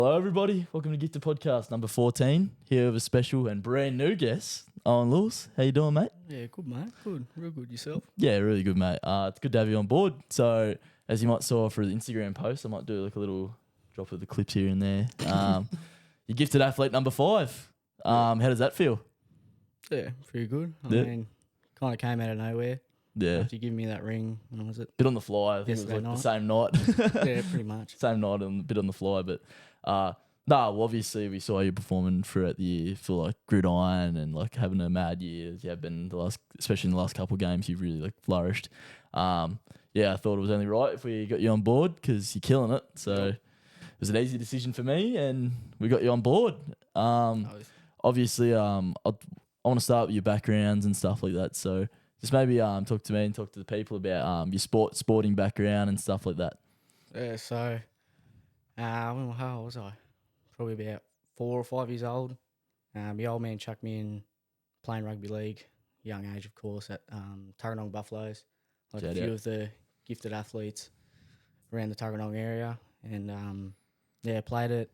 Hello, everybody. Welcome to Gifted Podcast number 14. Here with a special and brand new guest, Owen Lewis. How you doing, mate? Yeah, good, mate. Good. Real good. Yourself? Yeah, really good, mate. It's good to have you on board. So, as you might saw through the Instagram post, I might do like a little drop of the clips here and there. You're gifted athlete number 5. How does that feel? Yeah, pretty good. I Yeah. mean, kind of came out of nowhere. Yeah. After you give me that ring, when was it? Bit on the fly. I think it was Yesterday like the same night. Yeah, pretty much. Same night and a bit on the fly. But, well, obviously we saw you performing throughout the year for like Gridiron and like having a mad year. You have been especially in the last couple of games, you've really like flourished. I thought it was only right if we got you on board because you're killing it. So it was an easy decision for me and we got you on board. Obviously, I want to start with your backgrounds and stuff like that. So just maybe talk to me and talk to the people about your sporting background and stuff like that. Yeah, so how was I? Probably about 4 or 5 years old. My old man chucked me in playing rugby league, young age, of course, at Tuggeranong Buffaloes. Like Shout a few out. of the gifted athletes around the Tuggeranong area. And, played it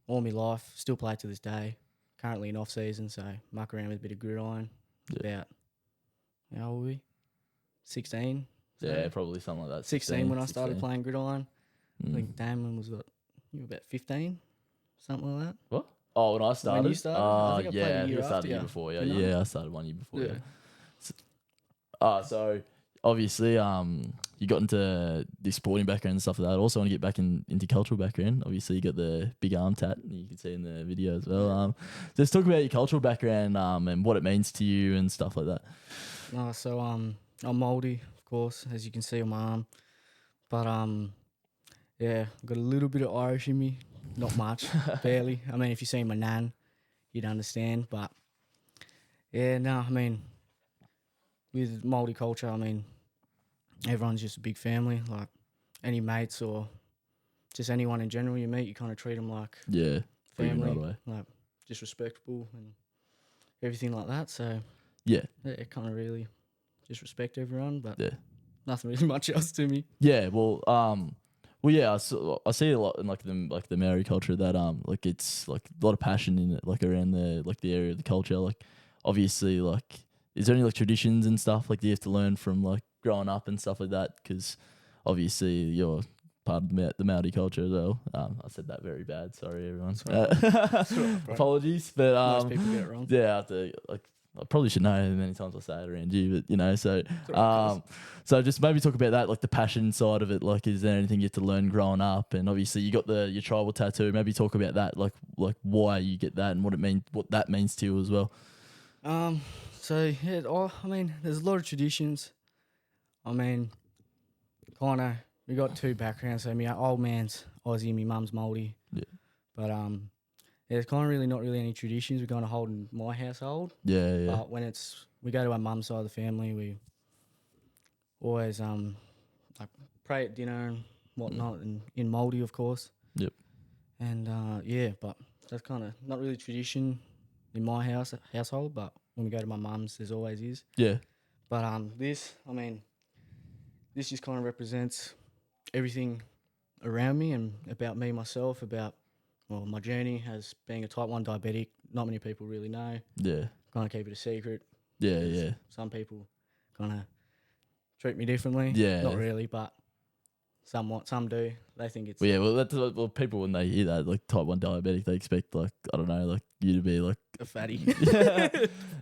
all my life. Still play to this day. Currently in off-season, so muck around with a bit of gridiron. Yeah. About, how old were we? 16? So Yeah, probably something like that. 16 when I started 16. playing gridiron. I think Damon was, you were about 15? Something like that. What? Oh, when I started? When you started? I think I played a I year started after a year you, before. Yeah, didn't I? I started 1 year before. Yeah. So obviously, you got into the sporting background and stuff like that. I also want to get back into cultural background. Obviously, you got the big arm tat, you can see in the video as well. Just talk about your cultural background and what it means to you and stuff like that. So I'm Māori, of course, as you can see on my arm. But I've got a little bit of Irish in me. Not much, barely. I mean, if you see my nan, you'd understand. But with Māori culture, everyone's just a big family. Like any mates or just anyone in general you meet, you kind of treat them like Yeah, family, right away. like just respectable and everything like that. So Yeah, kind of really just respect everyone, but yeah. nothing really much else to me. Yeah, I see a lot in the Maori culture that it's like a lot of passion in it, like around the area of the culture. Like obviously, like is there any like traditions and stuff like that you have to learn from like growing up and stuff like that? Because obviously you're part of the Maori culture as well. I said that very bad. Sorry, everyone. Apologies, but Most people get it wrong. yeah, I have to I probably should know how many times I say it around you, but so just maybe talk about that, like the passion side of it. Like, is there anything you have to learn growing up? And obviously, you got your tribal tattoo. Maybe talk about that, like why you get that and what that means to you as well. There's a lot of traditions. We got two backgrounds. So my old man's Aussie, my mum's Māori. Yeah. But there's kind of really not really any traditions we're going to hold in my household. Yeah. But when we go to our mum's side of the family, we always pray at dinner and whatnot, and in Māori, of course. Yep. And but that's kind of not really tradition in my household. But when we go to my mum's, there's always is. Yeah. But this just kind of represents everything around me and about me myself, about my journey as being a type 1 diabetic. Not many people really know. Yeah. Kind of keep it a secret. Yeah. Some people kind of treat me differently. Yeah. Not really, but somewhat. Some do. They think it's... People, when they hear that, like type 1 diabetic, they expect, like, I don't know, like you to be like... a fatty.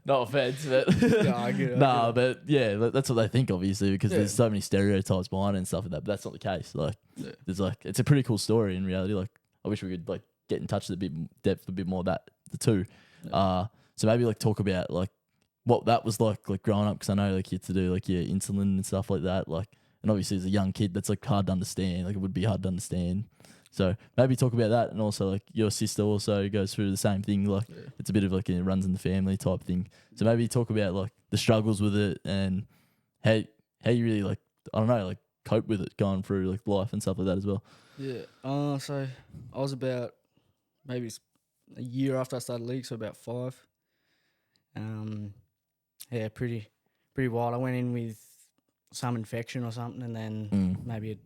No offense, but... Yeah, I get it. But yeah, that's what they think, obviously, because there's so many stereotypes behind it and stuff like that, but that's not the case. Like, there's like, it's a pretty cool story in reality. Like, I wish we could, like, get in touch with a bit more of that, the two. Yeah. So maybe, like, talk about, like, what that was like growing up, because I know, like, you had to do, like, your insulin and stuff like that, like, and obviously as a young kid, that's, like, hard to understand. Like, it would be hard to understand. So maybe talk about that, and also, like, your sister also goes through the same thing. Like, it's a bit of, like, it runs in the family type thing. So maybe talk about, like, the struggles with it and how you really, like, I don't know, like, cope with it going through, like, life and stuff like that as well. Yeah. So I was about maybe a year after I started league, so about 5. Pretty wild. I went in with some infection or something, and then maybe a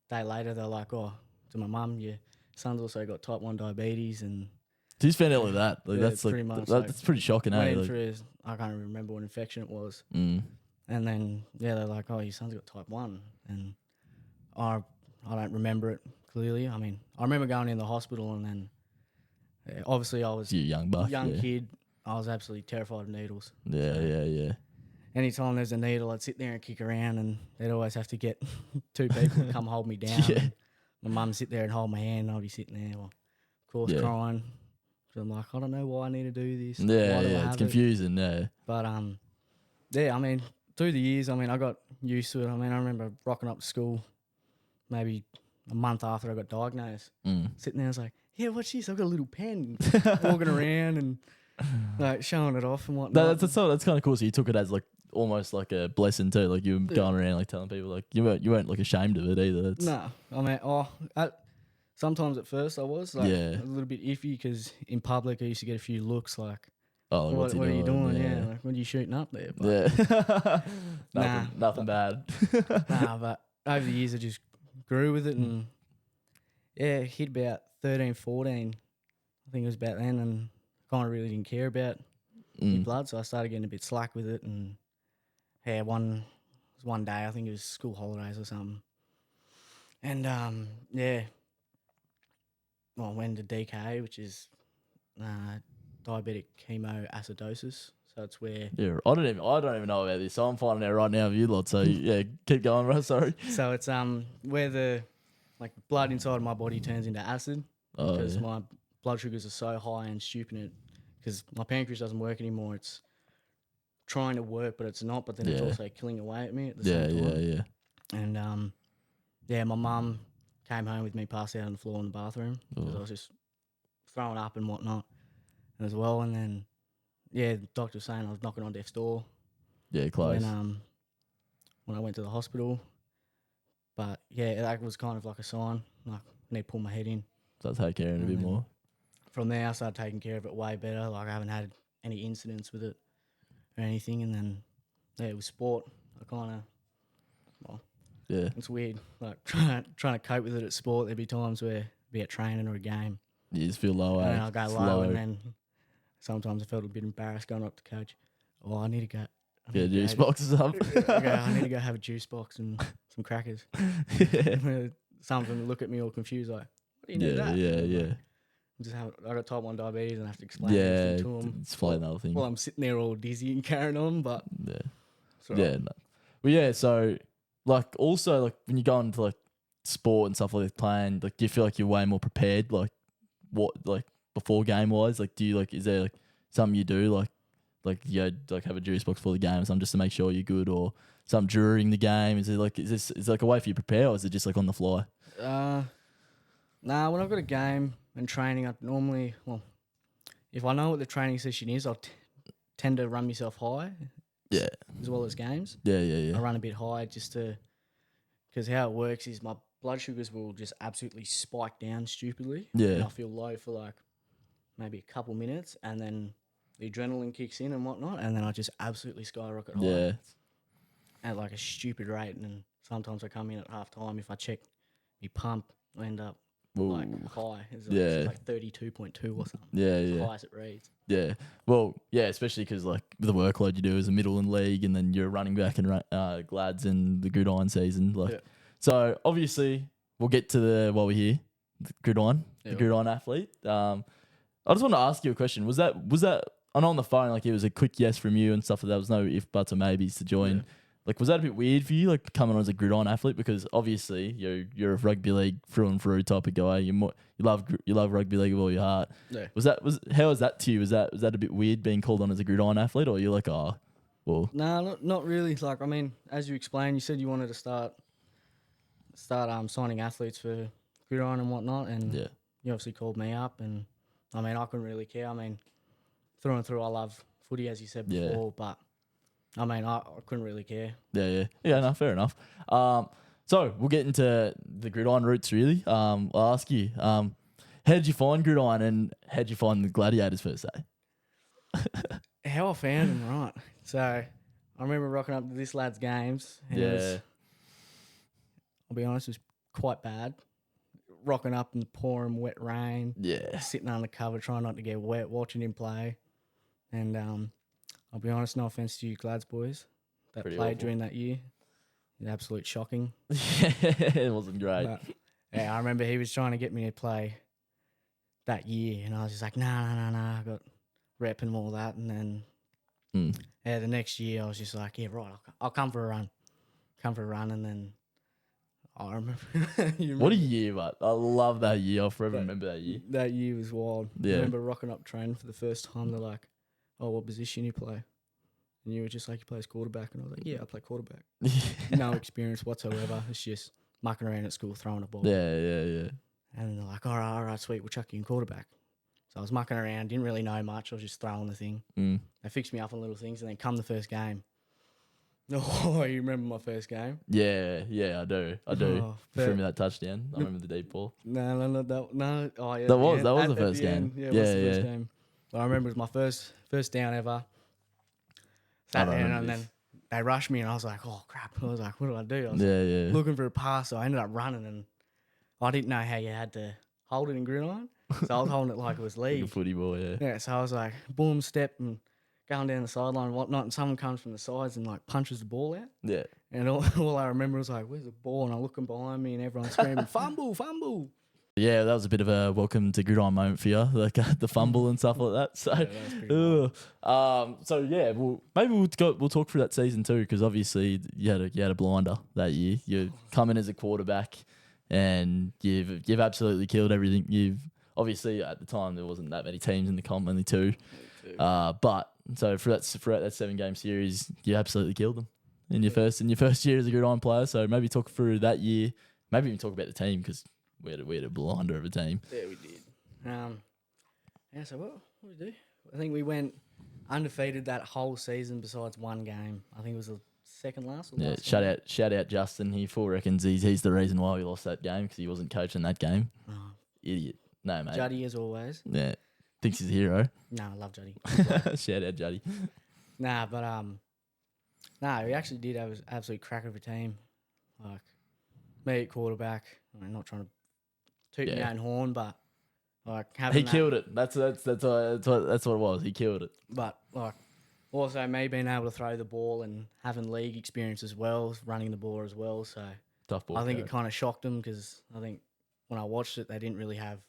day later they're like, "Oh, to my mum, your son's also got type 1 diabetes, and He's found out like that. Like, yeah, that's like pretty much, that's pretty shocking, went eh? in Like, for his, I can't even remember what infection it was. mm, And then, yeah, they're like, oh, your son's got type 1. And I don't remember it clearly. I mean, I remember going in the hospital, and then obviously I was you young buck. young Yeah. kid. I was absolutely terrified of needles. Yeah, So yeah. anytime there's a needle, I'd sit there and kick around, and they'd always have to get 2 people to come hold me down. Yeah. And my mum sit there and hold my hand, and I'll be sitting there, well, of course, Yeah. crying. So I'm like, I don't know why I need to do this. Yeah, Why do I yeah. have It's it? confusing. Yeah. But yeah, I mean, through the years, I mean, I got used to it. I mean, I remember rocking up to school maybe a month after I got diagnosed, sitting there, I was like, yeah, what's this? I've got a little pen, walking around and like showing it off and whatnot. That's kind of cool. So you took it as like almost like a blessing too. Like you were going around like telling people, like you weren't like ashamed of it either. No, I mean, sometimes at first I was like a little bit iffy because in public I used to get a few looks like, oh, like, what are you doing? Yeah. Like, what are you shooting up there? But Yeah. nothing bad. nah, but over the years I just grew with it, and yeah, hit about 13, 14. I think it was about then, and kind of really didn't care about my blood, so I started getting a bit slack with it. And yeah, one day, I think it was school holidays or something, and yeah, well, I went to DKA, which is diabetic chemoacidosis. So it's where I don't even know about this. So I'm finding out right now of you lot. So yeah, keep going, bro. Sorry. So it's where the blood inside of my body turns into acid because my blood sugars are so high and stupid. Because my pancreas doesn't work anymore. It's trying to work, but it's not. But then it's also killing away at me at the same time. Yeah. And yeah, my mum came home with me, passed out on the floor in the bathroom because I was just throwing up and whatnot as well. And then the doctor was saying I was knocking on death's door. Yeah, close. When I went to the hospital. But yeah, that was kind of like a sign. Like I need to pull my head in. So take care of it a bit more. From there, I started taking care of it way better. Like I haven't had any incidents with it or anything. And then with sport, I kind of it's weird. Like trying to cope with it at sport. There'd be times where it'd be at training or a game. You just feel low. And then I'll go low, and then sometimes I felt a bit embarrassed going up to coach. Oh, I need to go. Yeah, juice boxes up. I need to go have a juice box and some crackers. Some of them look at me all confused, like, what do you need that? Yeah. I got type 1 diabetes and I have to explain everything to them. Explain the whole thing. Well, I'm sitting there all dizzy and carrying on, but No. Well, yeah. So, like, also, like, when you go into like sport and stuff like that, playing, like, do you feel like you're way more prepared, like, before game wise? Like, do you is there like something you do, like have a juice box for the game or something just to make sure you're good, or something during the game? Is it like a way for you to prepare, or is it just like on the fly? Nah, when I've got a game and training, I normally, if I know what the training session is, I'll tend to run myself high. Yeah. As well as games. Yeah. I run a bit high because how it works is my blood sugars will just absolutely spike down stupidly. Yeah. And I'll feel low for like maybe a couple minutes, and then the adrenaline kicks in and whatnot, and then I just absolutely skyrocket high. Yeah. At like a stupid rate, and then sometimes I come in at half time. If I check my pump, I end up like high. It's like 32.2 or something. Yeah, it's the highest it reads. Yeah. Well, yeah, especially because like the workload you do as a middle in league, and then you're running back and Glads and the Gridiron season. So obviously we'll get to while we're here, the Gridiron athlete. I just want to ask you a question. Was that I know on the phone, like, it was a quick yes from you and stuff like that. There was no if, buts, or maybes to join. Yeah. Like, was that a bit weird for you, like, coming on as a Gridiron athlete? Because obviously you're a rugby league through and through type of guy. You love rugby league with all your heart. Yeah. How was that to you? Was that a bit weird being called on as a Gridiron athlete, or you're like, oh, well? No, not really. Like, I mean, as you explained, you said you wanted to start signing athletes for Gridiron and whatnot, and you obviously called me up, and I mean, I couldn't really care. I mean, through and through, I love footy, as you said before, but I mean, I couldn't really care. Yeah, no, fair enough. So we'll get into the Gridiron roots, really. I'll ask you, how did you find Gridiron, and how did you find the Gladiators per se? How I found them, right? So I remember rocking up to this lad's games, and it was, I'll be honest, it was quite bad. rocking up in the pouring wet rain. Yeah. Sitting under cover, trying not to get wet, watching him play. And I'll be honest, no offense to you Glads boys that Pretty played awful. during that year. It's absolute shocking. It wasn't great. But, yeah, I remember he was trying to get me to play that year, and I was just like, nah. I got rep and all that. And then, the next year I was just like, yeah, right, I'll come for a run. And then I remember. What a year, mate. I love that year. I'll forever remember that year. That year was wild. Yeah. I remember rocking up training for the first time. They're like, oh, what position you play? And you were just like, you play as quarterback. And I was like, yeah, I play quarterback. No experience whatsoever. It's just mucking around at school, throwing a ball. Yeah. And then they're like, all right, sweet, we'll chuck you in quarterback. So I was mucking around, didn't really know much. I was just throwing the thing. They fixed me up on little things, and then come the first game. Oh, you remember my first game? Yeah, I do. Oh, You threw me that touchdown. I remember the deep ball. No. Oh, yeah. That was the first game. Yeah, it was the first game. But I remember it was my first down ever. Sat down, and then they rushed me, and I was like, oh, crap. I was like, what do I do? I was looking for a pass, so I ended up running, and I didn't know how you had to hold it in Gridiron. So I was holding it like it was league. Like a footy ball, yeah. Yeah, so I was like, boom, step, and going down the sideline and whatnot, and someone comes from the sides and, like, punches the ball out. Yeah. And all I remember was, like, where's the ball? And I'm looking behind me, and everyone's screaming, fumble. Yeah, that was a bit of a welcome to Gridiron moment for you, like the fumble and stuff like that. So, Yeah, that was pretty wild. so yeah, maybe we'll talk through that season too, because obviously you had a blinder that year. You come in as a quarterback, and you've absolutely killed everything. You've obviously at the time there wasn't that many teams in the comp, only two. But so throughout that 7-game series, you absolutely killed them in your first year as a Gridiron player. So maybe talk through that year. Maybe even talk about the team, because we had a blinder of a team. Yeah, we did. So what did we do? I think we went undefeated that whole season besides one game. I think it was the second last. Or last Shout out Justin. He full reckons he's the reason why we lost that game, because he wasn't coaching that game. Oh. Idiot. No, mate. Juddy as always. Yeah. Thinks he's a hero. No, I love Juddy. Shout out Juddy. We actually did have an absolute crack of a team. Like me at quarterback. I mean, not trying to toot my own horn, but like having killed it. That's what it was. He killed it. But like also me being able to throw the ball and having league experience as well, running the ball as well. So tough ball. I think it kind of shocked them, because I think when I watched it, they didn't really have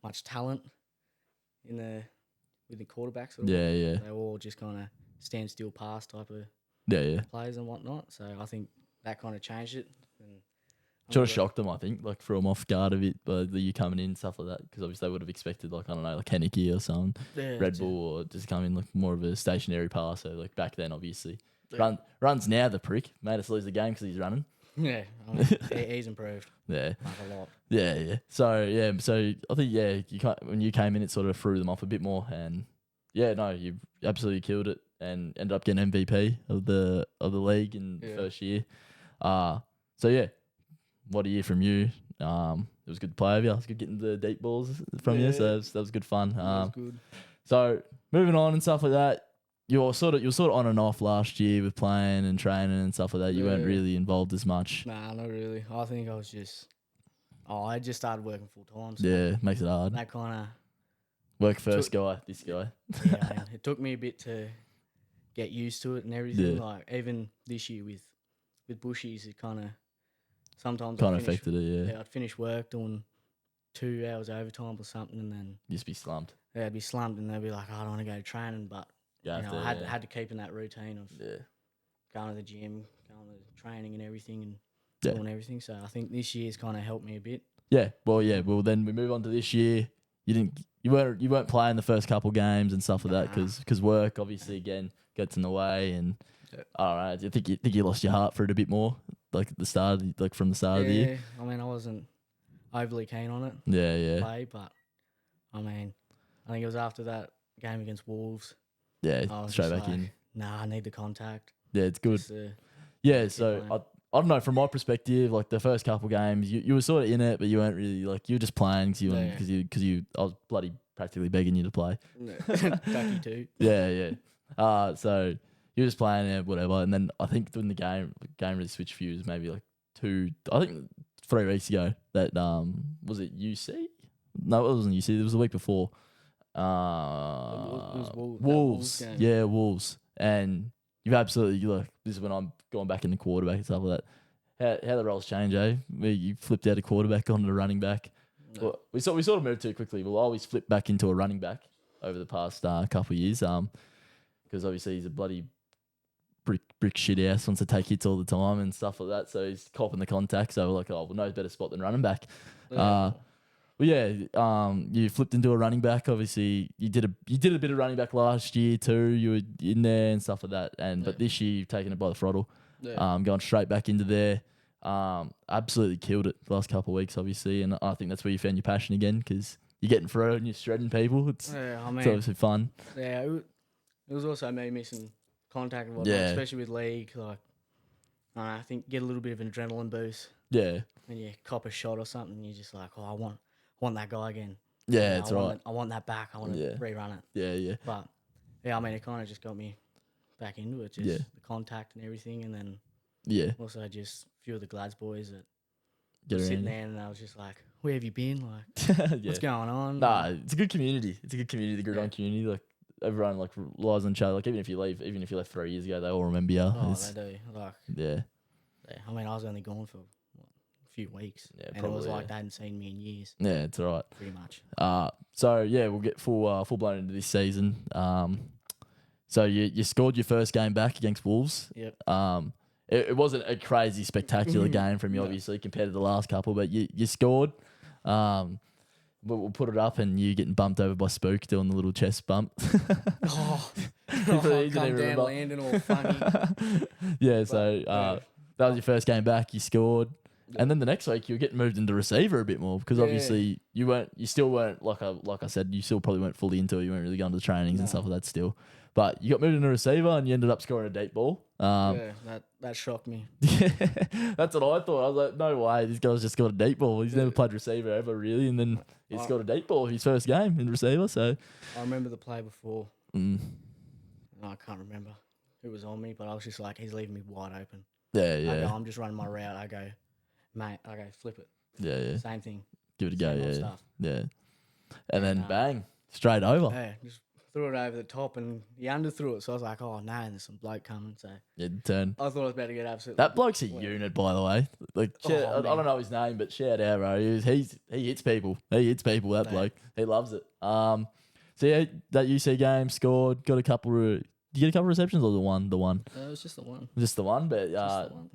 much talent with the quarterbacks. Yeah. They were all just kind of stand still pass type of players and whatnot. So I think that kind of changed it. Sort of shocked them, I think, like threw them off guard a bit by you coming in, stuff like that, because obviously they would have expected, like, I don't know, like Henneke or something, Red Bull, or just come in like more of a stationary passer. Like back then, obviously, runs now the prick made us lose the game because he's running. Yeah, I mean, he's improved. Yeah, like a lot. Yeah. So I think when you came in, it sort of threw them off a bit more, and you absolutely killed it and ended up getting MVP of the league in the first year. What a year from you. It was good to play with you. It was good getting the deep balls from you. So that was good fun. That was good. So moving on and stuff like that, you were sort of on and off last year with playing and training and stuff like that. You weren't really involved as much. Nah, not really. I think I was just. I just started working full time. So makes it hard. That kind of work first guy. This guy. Yeah, it took me a bit to get used to it and everything. Yeah. Like even this year with Bushies, it kind of. Sometimes kind of affected it, Yeah, I'd finish work doing 2 hours overtime or something, and then just be slumped. Yeah, I'd be slumped, and they'd be like, I don't want to go to training, but I had to keep in that routine of going to the gym, going to training and everything, and doing everything. So I think this year's kind of helped me a bit. Yeah, well, then we move on to this year. You weren't playing the first couple games and stuff like that because work obviously again gets in the way, and I don't know. I think you lost your heart for it a bit more. Like at the start, from the start of the year. I mean, I wasn't overly keen on it. Yeah. But I mean, I think it was after that game against Wolves. Yeah, straight back in. Nah, I need the contact. Yeah, it's good. So I don't know. From my perspective, like the first couple games, you were sort of in it, but you weren't really you were just playing because I was bloody practically begging you to play. Ducky too. Yeah. So. You were just playing it, whatever, and then I think when the game really switched for you was maybe like 3 weeks ago that was it UC? No, it wasn't UC. It was the week before. It was Wolves. Yeah, Wolves. And you've absolutely this is when I'm going back into quarterback and stuff like that. How the roles change, eh? Where you flipped out a quarterback onto a running back. No. Well, we sort of moved too quickly. We'll always flip back into a running back over the past couple of years. Because obviously he's a bloody brick shit ass, wants to take hits all the time and stuff like that. So he's copping the contact. So we're like, oh, well, no better spot than running back. Yeah. You flipped into a running back. Obviously, you did a bit of running back last year too. You were in there and stuff like that. But this year you've taken it by the throttle. Yeah. Going straight back into there. Absolutely killed it the last couple of weeks, obviously, and I think that's where you found your passion again because you're getting through and you're shredding people. It's obviously fun. Yeah, it was also me missing contact and whatnot, especially with league. Like, I think get a little bit of an adrenaline boost. Yeah. When you cop a shot or something, you're just like, oh, I want that guy again. Yeah, that's right. I want that back. I want to rerun it. Yeah. But yeah, I mean, it kind of just got me back into it, just the contact and everything, and then also just a few of the Glads boys that were sitting there, and I was just like, where have you been? Like, what's going on? Nah, it's a good community. The Gridiron community. Like everyone like relies on each other. Like even if you left 3 years ago, they all remember you. Oh, they do. Like yeah. I mean, I was only gone for a few weeks, and it was like they hadn't seen me in years. Yeah, it's all right. Pretty much. So yeah, we'll get full blown into this season. So you scored your first game back against Wolves. Yep. It wasn't a crazy spectacular game from you, obviously, compared to the last couple, but you scored. But we'll put it up, and you getting bumped over by Spook doing the little chest bump. Come down, landing all funny. Yeah, so that was your first game back. You scored, and then the next week you were getting moved into receiver a bit more because obviously you still weren't like I said, you still probably weren't fully into it. You weren't really going to the trainings and stuff like that still. But you got moved into receiver and you ended up scoring a deep ball. That shocked me. Yeah, that's what I thought. I was like, no way, this guy's just got a deep ball. He's never played receiver ever, really. And then he's got a deep ball his first game in receiver. So I remember the play before. I can't remember who was on me, but I was just like, he's leaving me wide open. Yeah. I'm just running my route. I go, mate, flip it. Yeah. Same thing. Give it a go, yeah. And then bang, straight over. Yeah, just threw it over the top and he underthrew it. So I was like, oh, no, there's some bloke coming. So turn. I thought I was about to get absolutely. That bloke's a unit, by the way. Like, I don't know his name, but shout out, bro. He hits people. That bloke. He loves it. So yeah, that UC game scored, got a couple of. Did you get a couple of receptions or the one? It was just the one. Just the one, but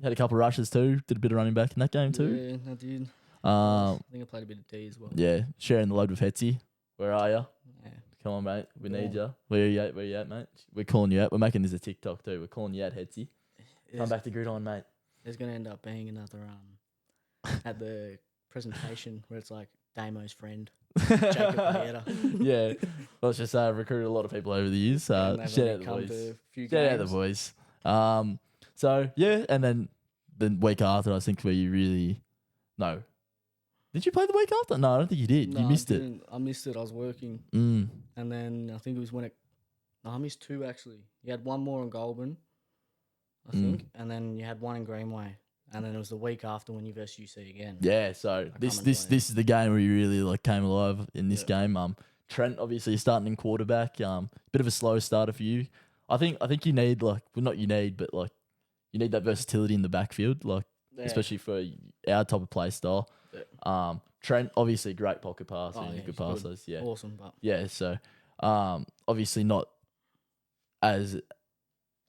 had a couple of rushes too. Did a bit of running back in that game too. Yeah, I did. I think I played a bit of D as well. Yeah, sharing the load with Hetzy. Where are you? Yeah. Come on, mate. We need you. Where are you at, mate? We're calling you out. We're making this a TikTok too. We're calling you out, Hetzy. Come back to Gridiron, mate. There's going to end up being another at the presentation where it's like Damo's friend, Jacob Pieta. Yeah. Let's just say I've recruited a lot of people over the years. Shout out the boys. So, yeah, and then the week after, I think where you really... No. Did you play the week after? No, I don't think you did. No, you missed it. I missed it. I was working. And then I think it was when it... No, I missed two, actually. You had one more in Goulburn, I think, and then you had one in Greenway. And then it was the week after when you versus UC again. Yeah, so this is the game where you really like came alive in this game. Trent, obviously, you're starting in quarterback. Bit of a slow starter for you. I think you need but you need that versatility in the backfield, especially for our type of play style. Yeah. Trent, obviously, great pocket passer, good passers. Yeah, awesome. But yeah, so obviously not as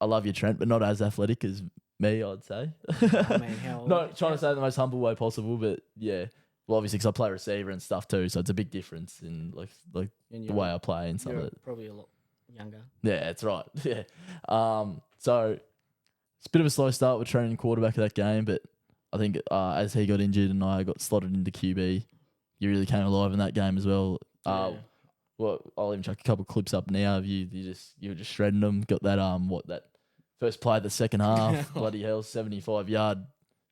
I love you, Trent, but not as athletic as me, I'd say. I mean, not trying to say it the most humble way possible, but yeah. Well, obviously, because I play receiver and stuff too, so it's a big difference in like the way I play and stuff. Probably a lot younger. Yeah, that's right. Yeah. So it's a bit of a slow start with training quarterback of that game, but I think as he got injured and I got slotted into QB, you really came alive in that game as well. Well, I'll even chuck a couple of clips up now of you. You were just shredding them. Got that that first play of the second half, bloody hell, 75-yard,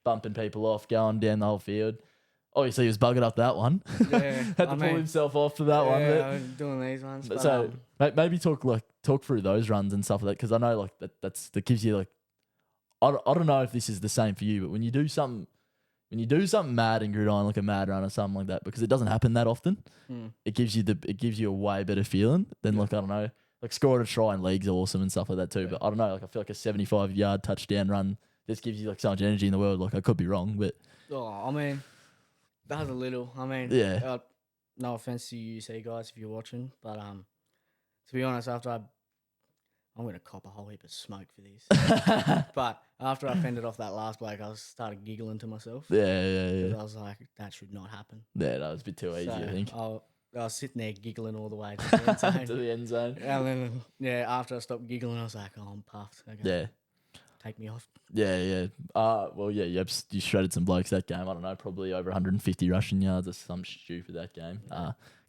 bumping people off, going down the whole field. Obviously, he was buggered up that one. Yeah, had to pull himself off for that one. Yeah, I was doing these ones. But, so maybe talk through those runs and stuff like that, because I know that gives you I don't know if this is the same for you, but when you do something when you do something mad in Gridiron, like a mad run or something like that, because it doesn't happen that often, it gives you a way better feeling than like, I don't know, like scoring a try in league's awesome and stuff like that too. Yeah. But I don't know, like I feel like a 75-yard touchdown run just gives you like so much energy in the world. Like I could be wrong, but I mean, that's a little. I mean, yeah. No offense to you, say guys, if you're watching, but to be honest, I'm gonna cop a whole heap of smoke for this. But after I fended off that last bloke, I started giggling to myself. Yeah. I was like, that should not happen. Yeah, that was a bit too easy, I think. I was sitting there giggling all the way to the end zone. To the end zone. And then, after I stopped giggling, I was like, oh, I'm puffed. Okay. Yeah. Take me off. Yeah. Well, yeah, you shredded some blokes that game. I don't know, probably over 150 rushing yards or some stupid that game.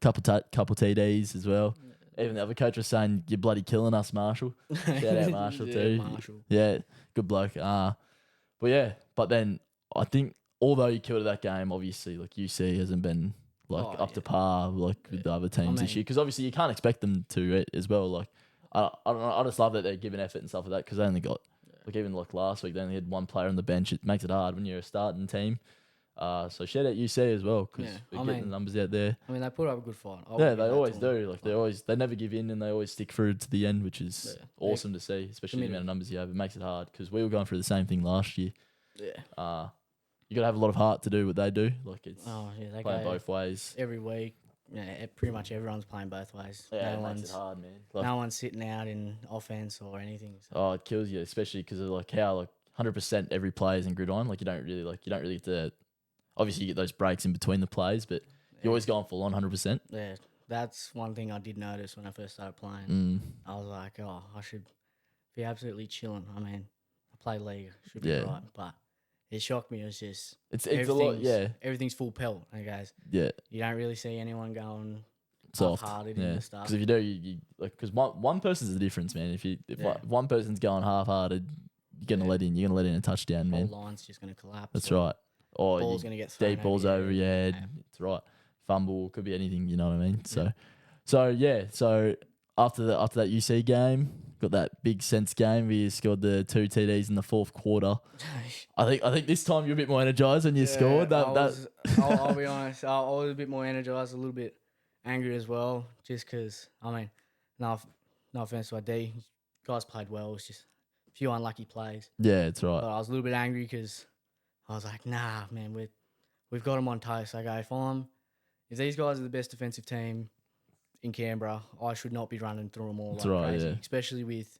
Couple TDs as well. Even the other coach was saying, you're bloody killing us, Marshall. Shout out Marshall too. Marshall. Yeah, good bloke. But then I think although you killed that game, obviously, like UC hasn't been up to par with the other teams this year. Because obviously you can't expect them to as well. Like I don't know. I just love that they're giving effort and stuff like that because they only got even like last week they only had one player on the bench. It makes it hard when you're a starting team. So shout out UC as well because we're getting the numbers out there. I mean, they put up a good fight. They always do. Like they never give in and they always stick through to the end, which is awesome to see, especially the amount of numbers you have. It makes it hard because we were going through the same thing last year. Yeah. You got to have a lot of heart to do what they do. Like it's they playing both ways every week. Yeah, pretty much everyone's playing both ways. Yeah, it makes it hard, man. Like, no one's sitting out in offense or anything. So. Oh, it kills you, especially because of like how 100% every play is in Gridiron. Like you don't really get to. Obviously, you get those breaks in between the plays, but you're always going full on 100%. Yeah, that's one thing I did notice when I first started playing. I was like, I should be absolutely chilling. I mean, I play league, should be right, but it shocked me. It was just it's a lot. Yeah, everything's full pelt. And guys, you don't really see anyone going soft half-hearted in the stuff. Because if you do, you like because one person's the difference, man. If one person's going half-hearted, you're gonna let in a touchdown, man. The whole line's just gonna collapse. That's right. Or ball's going to get thrown deep balls over your head. It's right. Fumble could be anything. You know what I mean. So after that UC game, got that big sense game. We scored the 2 TDs in the fourth quarter. I think this time you're a bit more energized when you scored. I'll be honest. I was a bit more energized, a little bit angry as well, just because. I mean, no offense to ID, guys played well. It was just a few unlucky plays. Yeah, it's right. But I was a little bit angry because. I was like, nah, man, we've got them on toast. I go, if these guys are the best defensive team in Canberra, I should not be running through them all crazy. Yeah. Especially with,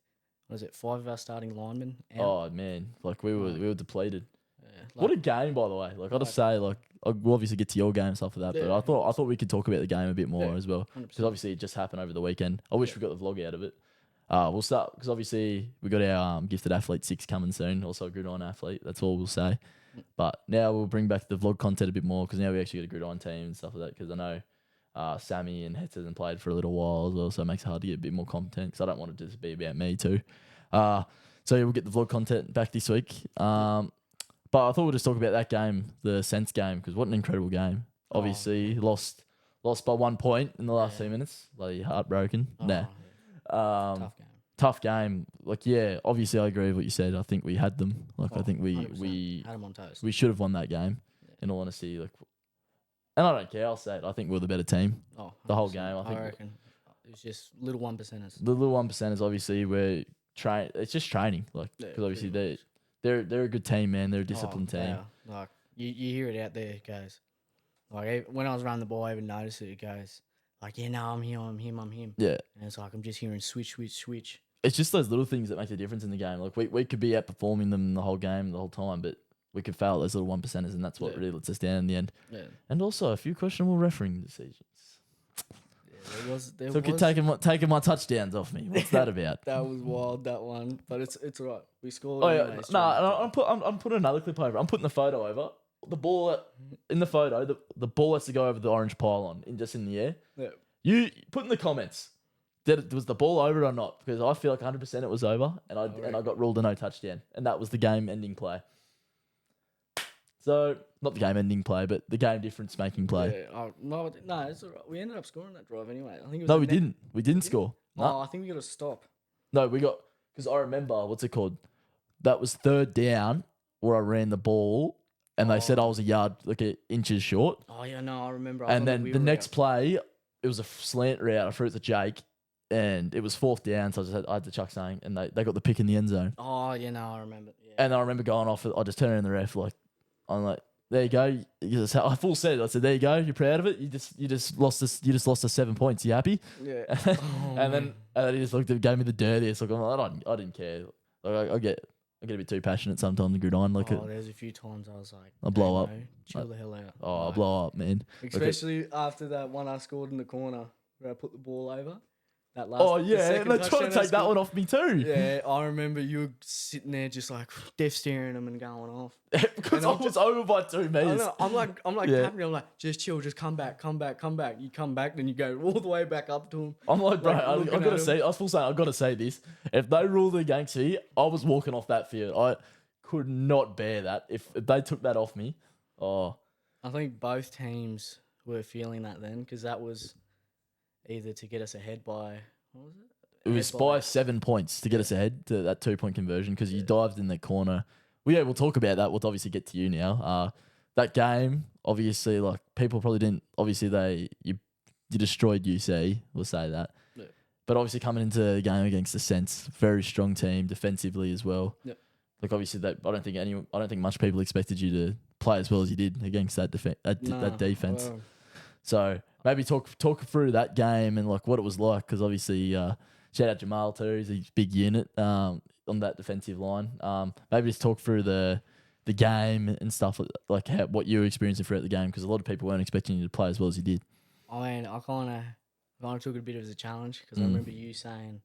5 of our starting linemen out. Oh, man. Like, we were depleted. Yeah, what a game, by the way. Like, I'll just say, like, we'll obviously get to your game and stuff like that, but I thought we could talk about the game a bit more as well. Because obviously it just happened over the weekend. I wish we got the vlog out of it. We'll start, because obviously we got our Gifted Athlete 6 coming soon, also a Gridiron athlete. That's all we'll say. But now we'll bring back the vlog content a bit more because now we actually got a Gridiron team and stuff like that because I know Sammy and Hetz hasn't played for a little while as well, so it makes it hard to get a bit more content because I don't want it to just be about me too. So we'll get the vlog content back this week. But I thought we'll just talk about that game, the Sense game, because what an incredible game. Obviously, lost by 1 point in the last 2 minutes. Bloody heartbroken. Tough game. Like, obviously I agree with what you said. I think we had them. Like, I think we had them on toast. We should have won that game, in all honesty. Like, and I don't care. I'll say it. I think we're the better team. The whole game. I reckon it was just little 1%ers. The little 1%ers, obviously, it's just training. Like, because obviously they're a good team, man. They're a disciplined team. Like, you hear it out there, guys. Like, when I was running the ball, I even noticed it. It goes, like, I'm him. Yeah. And it's like, I'm just hearing switch. It's just those little things that make the difference in the game. Like, we could be outperforming them the whole game, the whole time, but we could fail those little 1%ers, and that's what really lets us down in the end. Yeah. And also a few questionable refereeing decisions. Yeah, taking my touchdowns off me. What's that about? That was wild, that one. But it's right. We scored. Oh yeah. I'm putting another clip over. I'm putting the photo over. The ball in the photo. The ball has to go over the orange pylon in the air. Yeah. You put in the comments. Was the ball over or not? Because I feel like 100% it was over, and I got ruled a no touchdown, and that was the game-ending play. So not the game-ending play, but the game difference-making play. Yeah. No, it's all right. We ended up scoring that drive anyway. I think it was we didn't. We didn't score. No. I think we got a stop. No, we got because I remember what's it called? That was third down where I ran the ball, and they said I was a yard, like inches short. Oh yeah, no, I remember. And then the next play, it was a slant route. I threw it to Jake, and it was 4th down, so I had to chuck something, and they got the pick in the end zone. Oh yeah, no, I remember. Yeah. And I remember going off. I just turned around the ref I'm like, there you go. I full said. I said, there you go. You're proud of it. You just lost us. You just lost us 7 points. You happy? Yeah. And then he just gave me the dirtiest. Like I didn't care. Like I get a bit too passionate sometimes in Gridiron. Like there's a few times I was like, I blow up. Chill the hell out. I blow up, man. Especially after that one I scored in the corner where I put the ball over. That last. Oh yeah, they're trying to take that one off me too. Yeah, I remember you were sitting there just like deaf staring them and going off. Because I was over by 2 meters. I'm like tapping you. I'm like, just chill, just come back. You come back, then you go all the way back up to him. I'm like, bro, I gotta say, I was full saying, I gotta say this. If they ruled against me, I was walking off that field. I could not bear that. If they took that off me, I think both teams were feeling that then because that was either to get us ahead by, what was it? It was by 7 points to get us ahead to that 2-point conversion because you dived in the corner. We'll talk about that. We'll obviously get to you now. That game, obviously, like people probably didn't. Obviously, you destroyed UC. We'll say that. Yeah. But obviously, coming into the game against the Saints, very strong team defensively as well. Yeah. Like obviously, I don't think much people expected you to play as well as you did against that defense. Well. So maybe talk through that game and like what it was like because obviously shout out Jamal too. He's a big unit on that defensive line. Maybe just talk through the game and stuff like what you were experiencing throughout the game because a lot of people weren't expecting you to play as well as you did. I mean, I kind of took it a bit as a challenge because I remember you saying,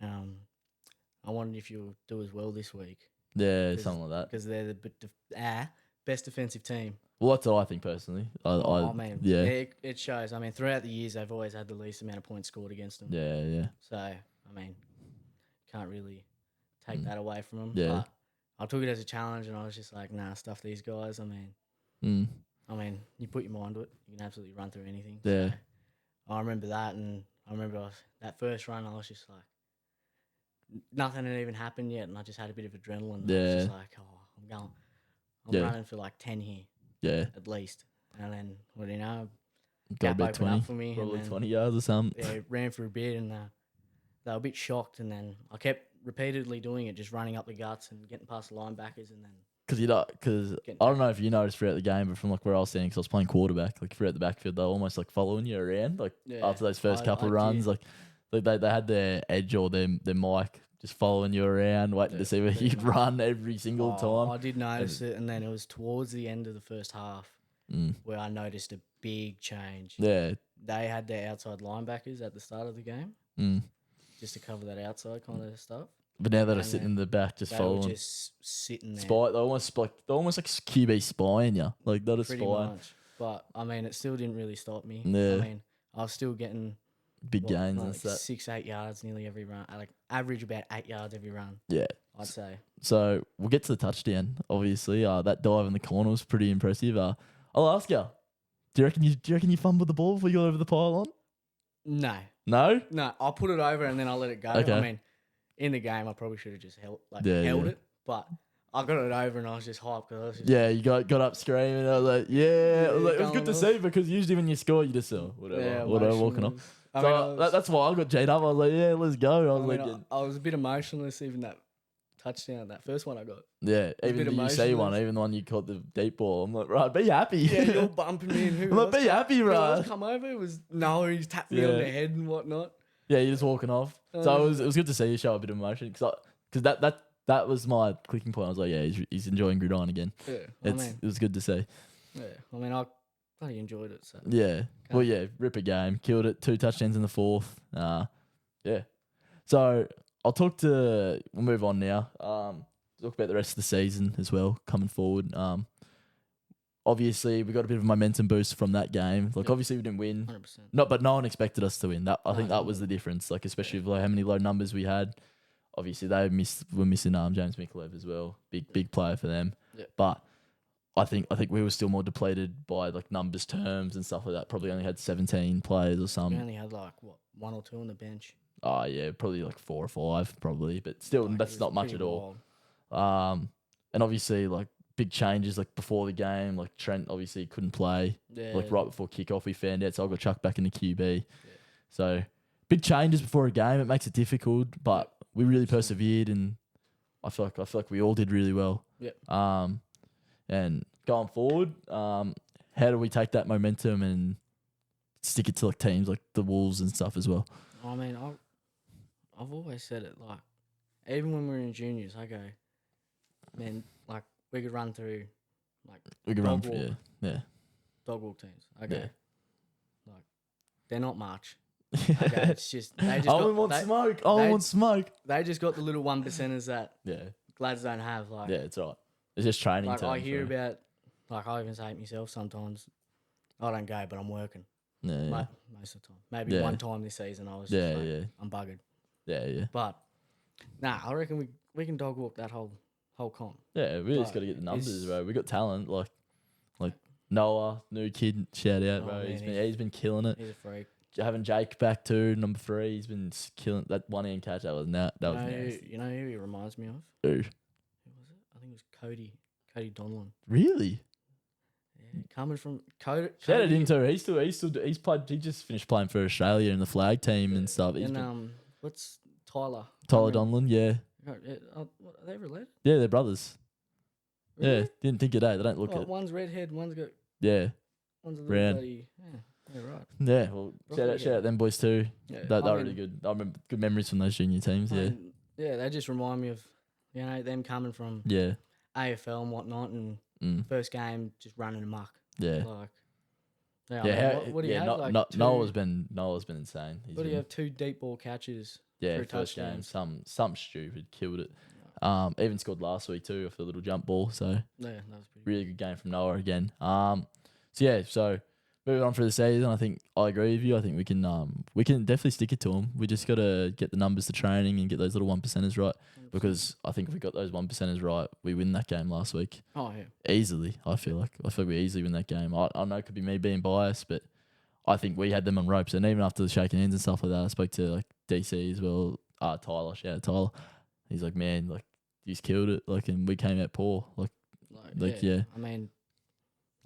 I wondered if you'll do as well this week. Yeah, something like that. Because they're the best defensive team. Well, that's what I think personally. It shows. I mean, throughout the years, they've always had the least amount of points scored against them. Yeah, yeah. So, I mean, can't really take that away from them. Yeah. But I took it as a challenge, and I was just like, nah, stuff these guys. I mean, you put your mind to it, you can absolutely run through anything. Yeah. So I remember that, and I remember that first run, I was just like, nothing had even happened yet, and I just had a bit of adrenaline. Yeah. I was just like, I'm running for like 10 here. Yeah. At least. And then, well, you know, got about 20, up for me, probably 20 yards or something. Yeah, ran for a bit, and they were a bit shocked, and then I kept repeatedly doing it, just running up the guts and getting past the linebackers, and then. Because I don't know if you noticed throughout the game, but from like where I was standing, because I was playing quarterback, like throughout the backfield, they were almost like following you around, like after those first couple of runs, like they had their edge or their mic just following you around, waiting to see where you'd run every single time. I did notice it, and then it was towards the end of the first half where I noticed a big change. Yeah. They had their outside linebackers at the start of the game just to cover that outside kind of stuff. But now they're sitting in the back, just following. They were just sitting there. They're almost like QB spying you. Like they're just spying. Much. But I mean, it still didn't really stop me. Yeah. I mean, I was still getting big gains and stuff. 6-8 yards nearly every run. I average about 8 yards every run. Yeah, I'd say. So we'll get to the touchdown. Obviously, that dive in the corner was pretty impressive. I'll ask you. Do you reckon you fumbled the ball before you got over the pylon? No. No. No, I'll put it over and then I'll let it go. Okay. I mean, in the game, I probably should have just held it, but I got it over and I was just hyped because I was just you got up screaming. I was like, it was good to see because usually when you score, you just whatever, walking off. That's why I got J'd up. I was like, yeah, let's go. I was a bit emotionless even that touchdown, that first one I got. Yeah, even the UC one, even the one you caught the deep ball. I'm like, right, be happy. Yeah, you're bumping me and who I'm like, be happy, right? Come over. It was he's tapped me on the head and whatnot. Yeah, you're just walking off. So it was good to see you show a bit of emotion because that was my clicking point. I was like, yeah, he's enjoying Gridiron again. Yeah, it was good to see. Yeah, I mean, I bloody enjoyed it. So yeah, ripper game, killed it. 2 touchdowns in the fourth. Yeah. So we'll move on now. Talk about the rest of the season as well coming forward. Obviously, we got a bit of a momentum boost from that game. Like, obviously, we didn't win. 100%. But no one expected us to win. I think that was the difference. Like, especially with how many low numbers we had. Obviously, were missing James Mikulev as well. Big player for them. Yeah. But I think we were still more depleted by like numbers terms and stuff like that. Probably only had 17 players or something. We only had like 1 or 2 on the bench. Oh yeah, probably like 4 or 5 probably. But still, that's not much at all. And obviously, like big changes like before the game. Like Trent obviously couldn't play. Yeah. Like right before kickoff, we found out, so I got chucked back into QB. Yeah. So big changes before a game. It makes it difficult, but we really persevered, and I feel like we all did really well. Yeah. And going forward, how do we take that momentum and stick it to like teams like the Wolves and stuff as well? I mean, I've always said it, like, even when we were in juniors, I go, man, like, we could run through, like, we could run through, dog walk teams. I go, Yeah. like, they're not much. I go, it's just, they just Owen wants smoke. Owen wants smoke. They just got the little 1%ers that Yeah. lads don't have. Like, Yeah, it's right. It's just training. Like, I hear about, like, I even say it myself sometimes. I don't go, but I'm working. Yeah. Most of the time. Maybe one time this season I was just like, I'm buggered. Yeah. But, nah, I reckon we can dog walk that whole comp. Yeah, we just got to get the numbers, bro. We got talent. Like Noah, new kid, shout out, bro. Man, he's been killing it. He's a freak. Having Jake back too, number 3, he's been killing that one hand catch. That was nasty. You know who he reminds me of? Who? Who was it? I think it was Cody Donlan. Really? Yeah, coming from Cody. Shout out him too. He's played. He just finished playing for Australia in the flag team and stuff. What's Tyler? Tyler Donlan, yeah. Are they related? Yeah, they're brothers. Really? Yeah, didn't think of that. They don't look it. One's redhead, one's got. Yeah. One's a little Brown. bloody. Yeah, right. Yeah, well, shout out them boys too. Yeah, They're really good. I remember good memories from those junior teams. Yeah. Yeah, they just remind me of, them coming from AFL and whatnot, and first game just running amok. Yeah. Like, what do you have? Like Noah's been insane. What do you have? 2 deep ball catches. Yeah, first game, some stupid killed it. Even scored last week too off the little jump ball. So yeah, that was pretty really good game from Noah again. So moving on for the season, I think I agree with you. I think we can definitely stick it to them. We just got to get the numbers to training and get those little 1%ers right. 100%. Because I think if we got those 1%ers right, we win that game last week. Oh yeah, easily. I feel like we easily win that game. I know it could be me being biased, but I think we had them on ropes. And even after the shaking hands and stuff like that, I spoke to like DC as well. Tyler, shout out Tyler. He's like, man, like he's killed it. Like, and we came out poor. Yeah. I mean,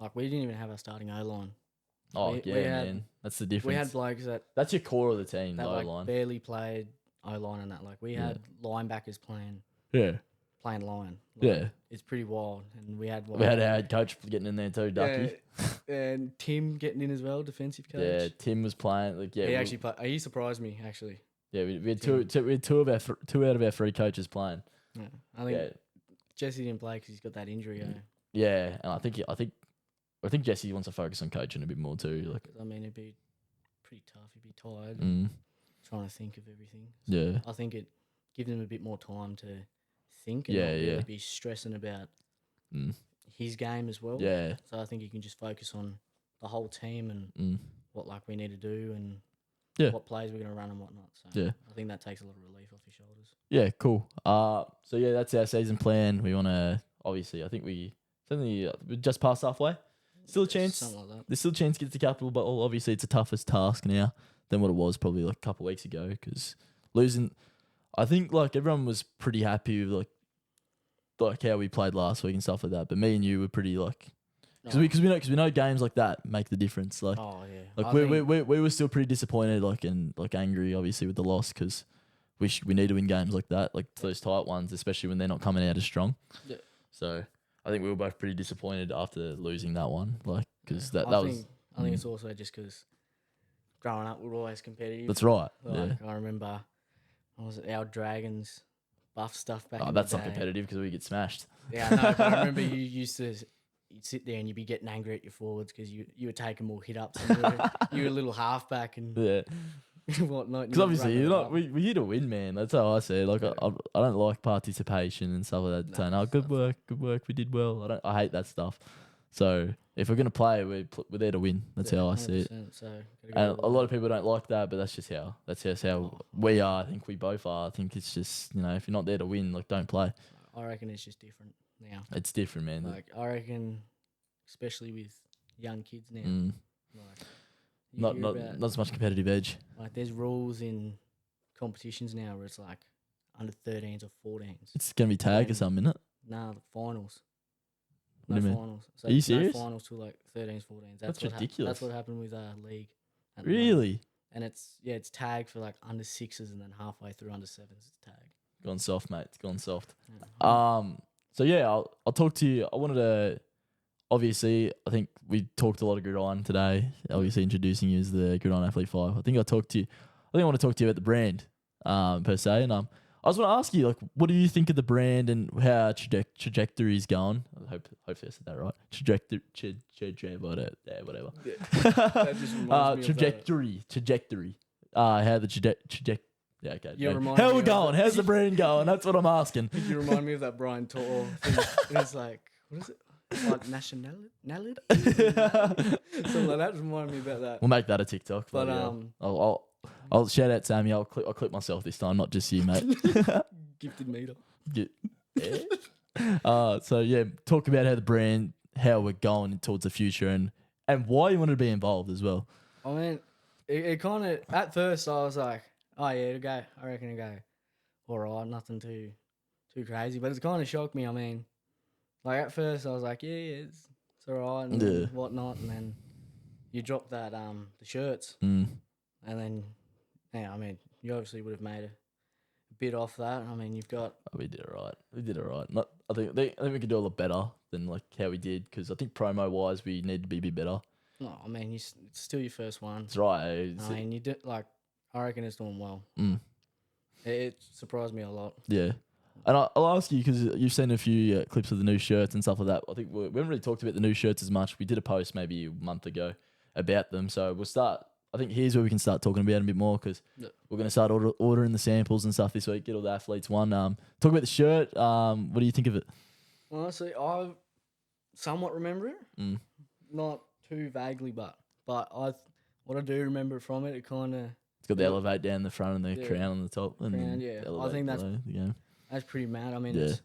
like we didn't even have our starting O line. Oh, man. That's the difference. We had blokes that's your core of the team, that the like O-line. barely played O-line and that. Like we had linebackers playing line. Like, it's pretty wild. And we had our head coach getting in there too, Ducky. And Tim getting in as well, defensive coach. Yeah, Tim was playing. He actually played. He surprised me actually. Yeah, we had two out of our 3 coaches playing. Yeah, I think Jesse didn't play because he's got that injury. Yeah, and I think Jesse wants to focus on coaching a bit more too. Like, I mean, it'd be pretty tough. He'd be tired trying to think of everything. So I think it gives him a bit more time to think and not really be stressing about his game as well. Yeah. So I think he can just focus on the whole team and what like we need to do and what plays we're going to run and whatnot. So I think that takes a lot of relief off his shoulders. Yeah, cool. So yeah, that's our season plan. We want to obviously. I think we just passed halfway. Still a chance. Something like that. There's still a chance to get to the capital, but obviously it's a tougher task now than what it was probably like a couple of weeks ago. Because losing, I think like everyone was pretty happy with like how we played last week and stuff like that. But me and you were pretty like. Because we know games like that make the difference. Like, we were still pretty disappointed, and angry, obviously, with the loss because we need to win games like that, like those tight ones, especially when they're not coming out as strong. Yeah. So I think we were both pretty disappointed after losing that one, because I think it's also just because growing up we're always competitive. That's right. I remember, our Dragons buff stuff back. Oh, that's not competitive because we get smashed. Yeah, I know. But I remember you'd sit there and you'd be getting angry at your forwards because you were taking more hit ups. And you were a little halfback and whatnot. Because obviously we're here to win, man. That's how I see it. Like I don't like participation and stuff like that. Saying, "Oh, good work, we did well." I hate that stuff. So if we're gonna play, we're there to win. That's how I see it. So and a lot of people don't like that, but that's just how we are. I think we both are. I think it's just if you're not there to win, don't play. I reckon it's just different now. It's different, man. I reckon, especially with young kids now, not as much competitive edge. Like there's rules in competitions now where it's like under 13s or 14s. It's gonna be tag or something, isn't it? Nah, the finals. No What do you mean? finals. So Are you serious? No finals till like 13s, 14s. That's ridiculous. That's what happened with league. At the moment. Really? And it's tagged for like under 6s, and then halfway through under 7s it's tagged. Gone soft, mate. It's gone soft. Yeah. So yeah, I'll talk to you. I wanted to. Obviously, I think we talked a lot of Gridiron today. Obviously, introducing you as the Gridiron Athlete 5. I think I want to talk to you about the brand, per se. And I just want to ask you, like, what do you think of the brand and how trajectory is going? Hopefully I said that right. Trajectory, whatever. Yeah. That just reminds me of Trajectory. How the trajectory. Yeah, okay. You remind How me we of going? that. How's the brand going? That's what I'm asking. You remind me of that Brian Tor thing. It's like, what is it? Like nationality? Something like that. Just remind me about that. We'll make that a TikTok. But I'll shout out Sammy. I'll clip myself this time, not just you, mate. Gifted meter. So yeah, talk about how we're going towards the future, and why you wanted to be involved as well. I mean, it kind of at first I was like, oh yeah, it'll go. I reckon it'll go all right, nothing too crazy. But it's kind of shocked me. I mean, like at first I was like, yeah, it's all right and whatnot, and then you drop that the shirts, and then I mean, you obviously would have made a bit off that. I mean, you've got. Oh, we did it right. I think we could do a lot better than like how we did, because I think promo wise we need to be a bit better. No, I mean, it's still your first one. That's right. I mean, you did like. I reckon it's doing well. It surprised me a lot. Yeah. And I'll ask you, because you've seen a few clips of the new shirts and stuff like that. I think we haven't really talked about the new shirts as much. We did a post maybe a month ago about them. So we'll start. I think here's where we can start talking about it a bit more, because we're going to start ordering the samples and stuff this week, get all the athletes one. Talk about the shirt. What do you think of it? Honestly, I somewhat remember it. Not too vaguely, but what I do remember from it, it kind of... It's got the elevate down the front and the crown on the top. And I think that's pretty mad. I mean, it's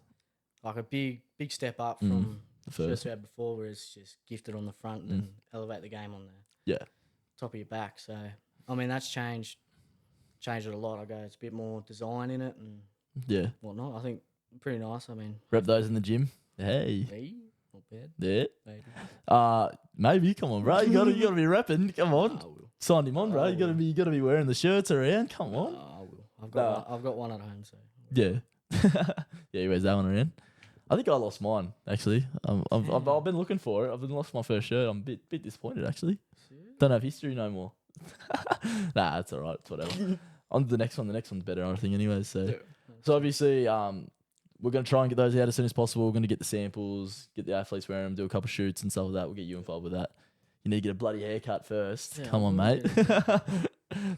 like a big step up from the first we had before, where it's just gifted on the front and then elevate the game on the top of your back. So, I mean, that's changed it a lot. I go, it's a bit more design in it and whatnot. I think pretty nice. I mean, rep those in the gym. Hey, not bad. Yeah, maybe. Maybe. Come on, bro. You gotta be repping. Come on. Signed him on, bro. You gotta be wearing the shirts around. Come on. I will. I've got one at home, so yeah. Yeah, he wears that one around. I think I lost mine actually. I've been looking for it. I've been lost my first shirt. I'm a bit disappointed actually. Don't have history no more. Nah, that's all right. It's whatever. On to the next one. The next one's better, I think. Anyway, so obviously we're gonna try and get those out as soon as possible. We're gonna get the samples, get the athletes wearing them, do a couple shoots and stuff like that. We'll get you involved with that. You need to get a bloody haircut first. Come on, mate.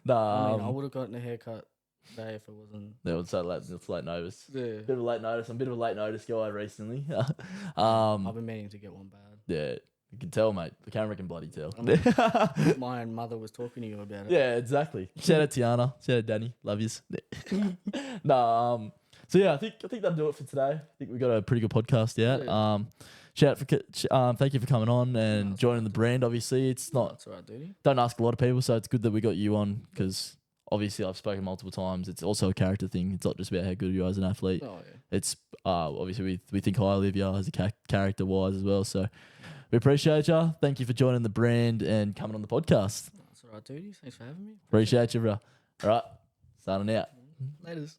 Nah, I mean, I would have gotten a haircut today if it wasn't. Yeah, it's late notice. Yeah. Bit of a late notice. I'm a bit of a late notice guy recently. I've been meaning to get one bad. Yeah, you can tell, mate. The camera can bloody tell. I mean, my own mother was talking to you about it. Yeah, exactly. Shout out Tiana. Shout out Danny. Love yous. So yeah, I think that'll do it for today. I think we got a pretty good podcast out. Yeah. Thank you for coming on and joining the brand. Obviously, it's not. That's all right, dude. Don't ask a lot of people, so it's good that we got you on, because obviously I've spoken multiple times. It's also a character thing. It's not just about how good you are as an athlete. Oh yeah. It's obviously we think highly of you as a character wise as well. So we appreciate you. Thank you for joining the brand and coming on the podcast. That's all right, dude. Thanks for having me. Appreciate you, bro. All right, signing out. Laters.